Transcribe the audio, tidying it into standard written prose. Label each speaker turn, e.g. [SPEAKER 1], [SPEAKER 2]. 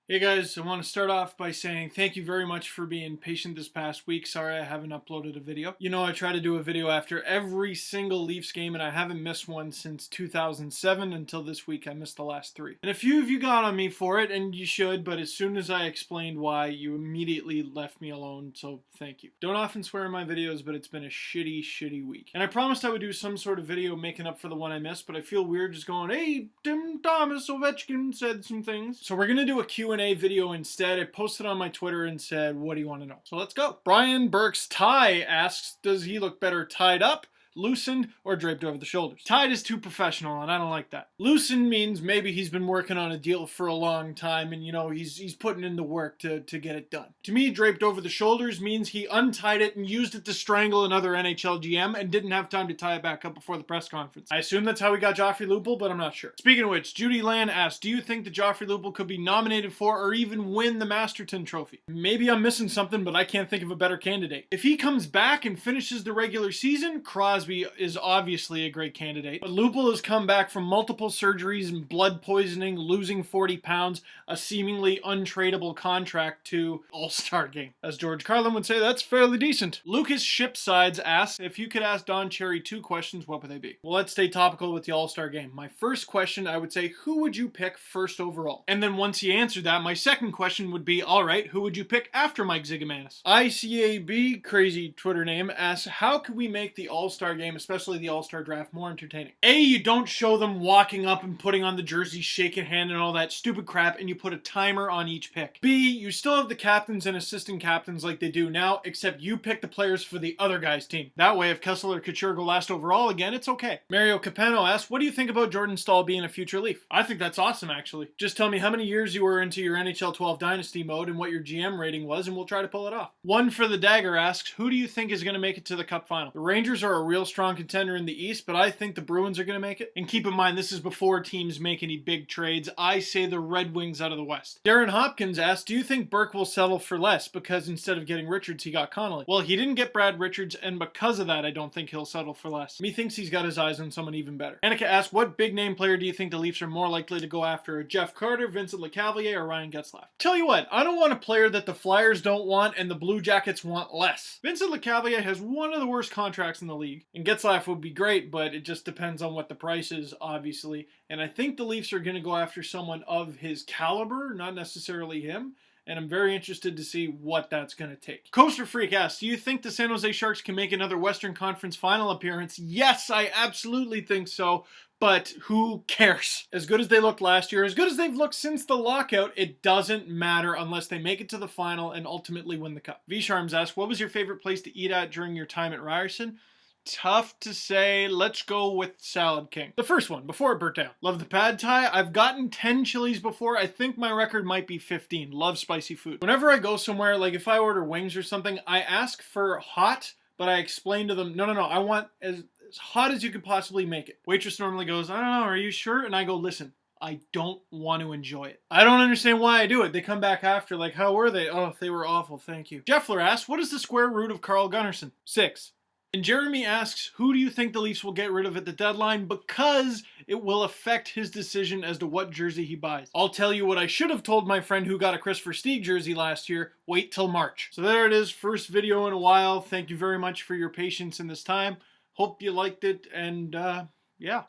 [SPEAKER 1] Hey guys, I want to start off by saying thank you very much for being patient this past week. Sorry I haven't uploaded a video. You know I try to do a video after every single Leafs game and I haven't missed one since 2007 until this week. I missed the last 3. And a few of you got on me for it, and you should, but as soon as I explained why, you immediately left me alone, so thank you. Don't often swear in my videos, but it's been a shitty week. And I promised I would do some sort of video making up for the one I missed, but I feel weird just going, hey, Tim Thomas Ovechkin said some things. So we're going to do a Q&A video instead. I posted on my Twitter and said, what do you want to know? So let's go. Brian Burke's tie asks, does he look better tied up, loosened, or draped over the shoulders? Tied is too professional, and I don't like that. Loosened means maybe he's been working on a deal for a long time, and you know, he's putting in the work to get it done. To me, draped over the shoulders means he untied it and used it to strangle another NHL GM and didn't have time to tie it back up before the press conference. I assume that's how we got Joffrey Lupul, but I'm not sure. Speaking of which, Judy Land asked, do you think that Joffrey Lupul could be nominated for or even win the Masterton Trophy? Maybe I'm missing something, but I can't think of a better candidate. If he comes back and finishes the regular season, Crosby is obviously a great candidate. But Lupul has come back from multiple surgeries and blood poisoning, losing 40 pounds, a seemingly untradeable contract to All-Star game. As George Carlin would say, that's fairly decent. Lucas Shipsides asks, if you could ask Don Cherry 2 questions, what would they be? Well, let's stay topical with the All-Star game. My first question, I would say, who would you pick first overall? And then once he answered that, my second question would be, all right, who would you pick after Mike Zigomanis? ICAB, crazy Twitter name, asks, how could we make the All-Star game, especially the All-Star draft, more entertaining? A, you don't show them walking up and putting on the jersey, shaking hand and all that stupid crap, and you put a timer on each pick. B, you still have the captains and assistant captains like they do now, except you pick the players for the other guy's team. That way, if Kessel or Couture go last overall again, it's okay. Mario Capano asks, what do you think about Jordan Staal being a future Leaf? I think that's awesome, actually. Just tell me how many years you were into your NHL 12 Dynasty mode and what your GM rating was, and we'll try to pull it off. One for the Dagger asks, who do you think is going to make it to the Cup final? The Rangers are a real strong contender in the East, but I think the Bruins are going to make it. And keep in mind, this is before teams make any big trades. I say the Red Wings out of the West. Darren Hopkins asked, do you think Burke will settle for less because instead of getting Richards, he got Connolly? Well, he didn't get Brad Richards, and because of that, I don't think he'll settle for less. Methinks he's got his eyes on someone even better. Annika asked, what big name player do you think the Leafs are more likely to go after? Jeff Carter, Vincent Lecavalier, or Ryan Getzlaf? Tell you what, I don't want a player that the Flyers don't want and the Blue Jackets want less. Vincent Lecavalier has one of the worst contracts in the league, and Getzlaf would be great, but it just depends on what the price is, obviously. And I think the Leafs are going to go after someone of his caliber, not necessarily him. And I'm very interested to see what that's going to take. Coaster Freak asks, do you think the San Jose Sharks can make another Western Conference final appearance? Yes, I absolutely think so. But who cares? As good as they looked last year, as good as they've looked since the lockout, it doesn't matter unless they make it to the final and ultimately win the cup. V-Sharms asks, what was your favorite place to eat at during your time at Ryerson? Tough to say. Let's go with Salad King. The first one, before it burnt down. Love the pad thai. I've gotten 10 chilies before. I think my record might be 15. Love spicy food. Whenever I go somewhere, like if I order wings or something, I ask for hot, but I explain to them, no, I want as hot as you could possibly make it. Waitress normally goes, I don't know, are you sure? And I go, listen, I don't want to enjoy it. I don't understand why I do it. They come back after, like, how were they? Oh, they were awful, thank you. Jeffler asks, what is the square root of Carl Gunnarsson? 6. And Jeremy asks, who do you think the Leafs will get rid of at the deadline because it will affect his decision as to what jersey he buys? I'll tell you what I should have told my friend who got a Christopher Stieg jersey last year, wait till March. So there it is, first video in a while. Thank you very much for your patience in this time. Hope you liked it, and yeah.